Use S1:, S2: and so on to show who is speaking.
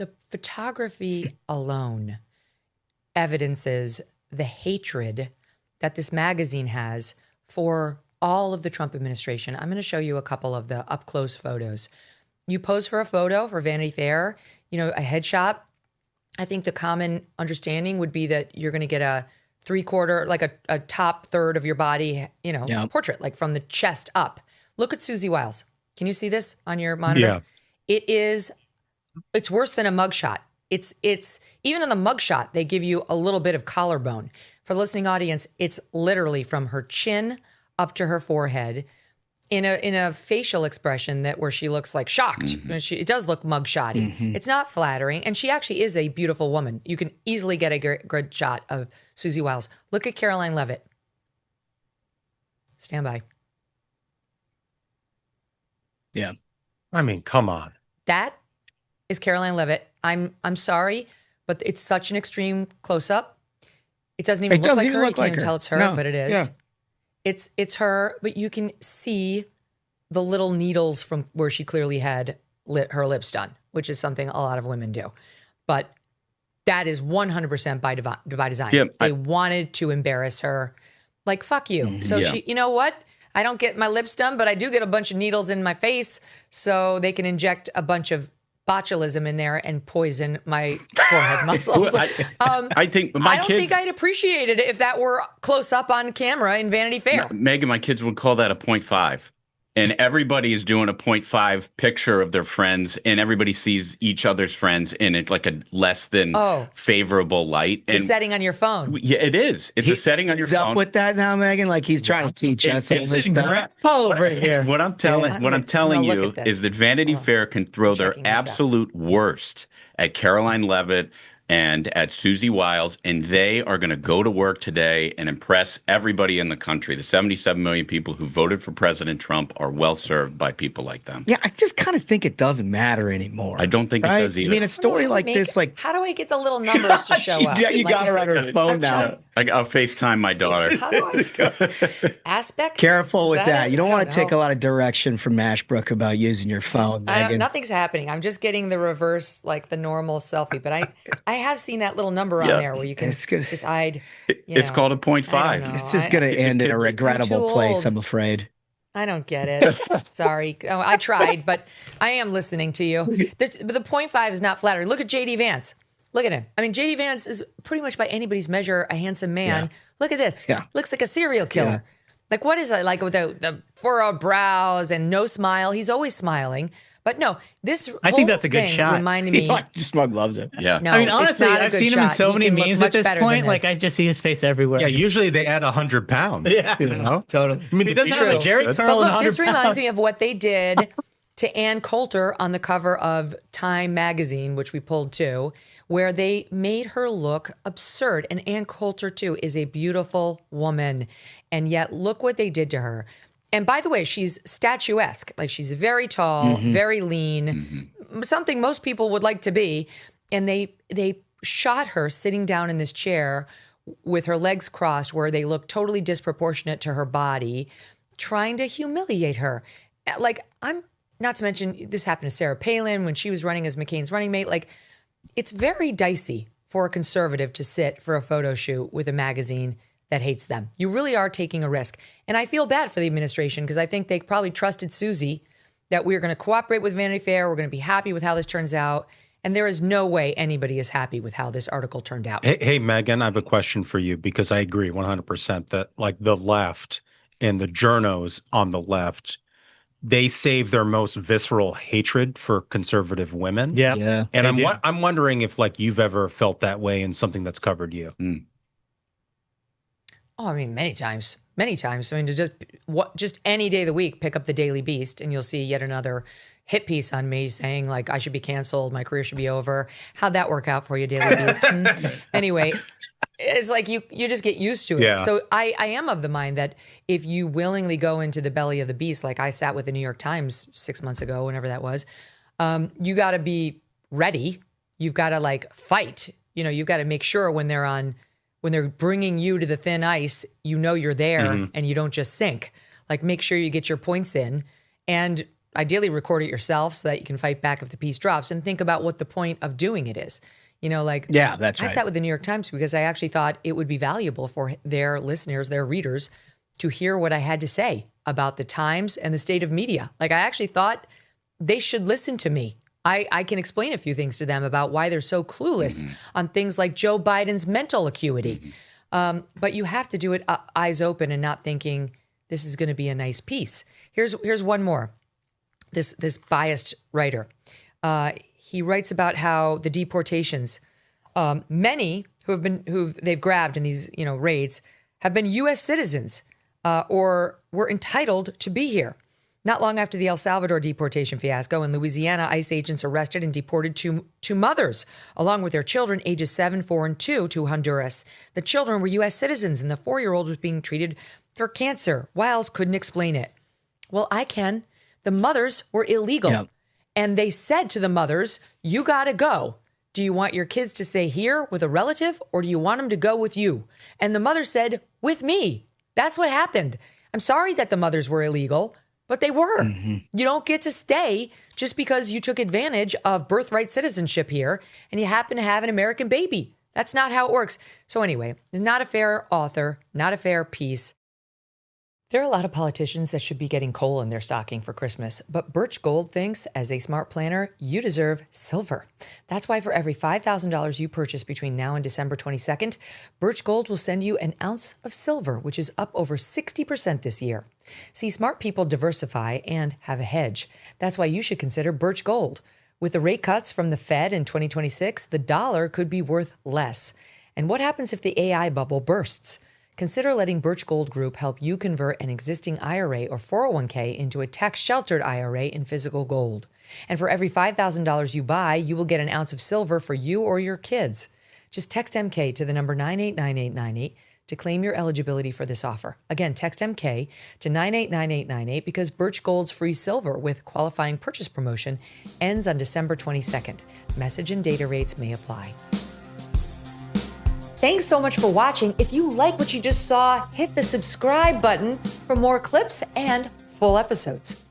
S1: the photography alone evidences the hatred that this magazine has for all of the Trump administration. I'm going to show you a couple of the up-close photos. You pose for a photo for Vanity Fair, a headshot. I think the common understanding would be that you're going to get a three-quarter, like a top third of your body, portrait, like from the chest up. Look at Susie Wiles. Can you see this on your monitor? Yeah. It's worse than a mugshot. It's even in the mugshot, they give you a little bit of collarbone. For the listening audience, it's literally from her chin up to her forehead in a facial expression where she looks like shocked. Mm-hmm. It does look mugshotty. Mm-hmm. It's not flattering. And she actually is a beautiful woman. You can easily get a good shot of Susie Wiles. Look at Caroline Leavitt. Stand by.
S2: Yeah.
S3: I mean, come on.
S1: That is Caroline Leavitt. I'm sorry, but it's such an extreme close-up. It doesn't even look like her. You can't even tell it's her, but it is. Yeah. It's her, but you can see the little needles from where she clearly had her lips done, which is something a lot of women do. But that is 100% by design. Yeah, they wanted to embarrass her. Like, fuck you. So she, you know what? I don't get my lips done, but I do get a bunch of needles in my face so they can inject a bunch of botulism in there and poison my forehead muscles.
S4: I think
S1: I don't think I'd appreciate it if that were close up on camera in Vanity Fair.
S4: Megyn, my kids would call that a 0.5. And everybody is doing a 0.5 picture of their friends, and everybody sees each other's friends in it like a less than favorable light.
S1: And the setting on your phone.
S4: Yeah, it is. It's a setting on your phone.
S2: He's up with that now, Megyn. Like he's trying to teach us all this stuff.
S3: Paul over here.
S4: What I'm telling you is that Vanity Fair can throw their absolute worst at Caroline Leavitt and at Susie Wiles, and they are going to go to work today and impress everybody in the country. The 77 million people who voted for President Trump are well served by people like them.
S2: Yeah, I just kind of think it doesn't matter anymore.
S4: I don't think it does either.
S2: I mean, a story like this, like...
S1: How do I get the little numbers to show up?
S2: Yeah, you got her on her phone now.
S4: I'll FaceTime my daughter.
S1: How do I... Aspect?
S2: Careful with that. You don't want to take a lot of direction from Ashbrook about using your phone, Megyn.
S1: Nothing's happening. I'm just getting the reverse, like the normal selfie. But I have seen that little number on there where you can decide.
S4: It's called a 0.5.
S2: It's just going to end in a regrettable place, I'm afraid.
S1: I don't get it. Sorry. I tried, but I am listening to you. The 0.5 is not flattering. Look at J.D. Vance. Look at him. I mean, J.D. Vance is pretty much by anybody's measure a handsome man. Yeah. Look at this. Yeah. Looks like a serial killer. Yeah. Like, what is it? Like with the furrowed brows and no smile. He's always smiling. But no,
S3: I think that's a good shot.
S1: Reminded me.
S2: Smug loves it.
S4: Yeah.
S1: No,
S3: I mean, honestly, I've seen him in so many memes at this point.
S1: Like,
S3: I just see his face everywhere.
S5: Yeah, usually they add 100 pounds.
S3: Yeah,
S5: totally.
S3: I mean, he doesn't have a Jerry curl.
S1: But look, this reminds me of what they did to Ann Coulter on the cover of Time magazine, which we pulled too, where they made her look absurd. And Ann Coulter, too, is a beautiful woman. And yet, look what they did to her. And by the way, she's statuesque. Like, she's very tall, very lean, something most people would like to be. And they shot her sitting down in this chair with her legs crossed, where they look totally disproportionate to her body, trying to humiliate her. Like, not to mention, this happened to Sarah Palin when she was running as McCain's running mate. Like, it's very dicey for a conservative to sit for a photo shoot with a magazine that hates them. You really are taking a risk. And I feel bad for the administration because I think they probably trusted Susie that we're going to cooperate with Vanity Fair. We're going to be happy with how this turns out. And there is no way anybody is happy with how this article turned out.
S5: Hey, Megyn, I have a question for you because I agree 100% that like the left and the journos on the left, they save their most visceral hatred for conservative women.
S3: Yeah.
S5: And I'm wondering if like you've ever felt that way in something that's covered you. Mm.
S1: Oh, I mean, many times. I mean, just any day of the week, pick up the Daily Beast and you'll see yet another hit piece on me saying like, I should be canceled. My career should be over. How'd that work out for you, Daily Beast? Anyway, it's like you just get used to it. Yeah. So I am of the mind that if you willingly go into the belly of the beast, like I sat with the New York Times 6 months ago, whenever that was, you got to be ready. You've got to like fight. You know, you've got to make sure when they're bringing you to the thin ice, you know you're there and you don't just sink. Like, make sure you get your points in. And ideally record it yourself so that you can fight back if the piece drops, and think about what the point of doing it is.
S2: Yeah, that's right.
S1: I sat with the New York Times because I actually thought it would be valuable for their listeners, their readers, to hear what I had to say about the times and the state of media. I actually thought they should listen to me. I can explain a few things to them about why they're so clueless on things like Joe Biden's mental acuity. But you have to do it eyes open and not thinking this is going to be a nice piece. Here's one more. This biased writer. He writes about how the deportations, many who they've grabbed in these raids, have been U.S. citizens or were entitled to be here. Not long after the El Salvador deportation fiasco, in Louisiana, ICE agents arrested and deported two mothers, along with their children, ages 7, 4, and 2, to Honduras. The children were U.S. citizens, and the 4-year-old was being treated for cancer. Wiles couldn't explain it. Well, I can. The mothers were illegal. Yep. And they said to the mothers, you got to go. Do you want your kids to stay here with a relative, or do you want them to go with you? And the mother said, with me. That's what happened. I'm sorry that the mothers were illegal, but they were. You don't get to stay just because you took advantage of birthright citizenship here and you happen to have an American baby. That's not how it works. So anyway, not a fair author, not a fair piece. There are a lot of politicians that should be getting coal in their stocking for Christmas, but Birch Gold thinks, as a smart planner, you deserve silver. That's why for every $5,000 you purchase between now and December 22nd, Birch Gold will send you an ounce of silver, which is up over 60% this year. See, smart people diversify and have a hedge. That's why you should consider Birch Gold. With the rate cuts from the Fed in 2026, the dollar could be worth less. And what happens if the AI bubble bursts? Consider letting Birch Gold Group help you convert an existing IRA or 401k into a tax-sheltered IRA in physical gold. And for every $5,000 you buy, you will get an ounce of silver for you or your kids. Just text MK to the number 989898 to claim your eligibility for this offer. Again, text MK to 989898 because Birch Gold's free silver with qualifying purchase promotion ends on December 22nd. Message and data rates may apply. Thanks so much for watching. If you like what you just saw, hit the subscribe button for more clips and full episodes.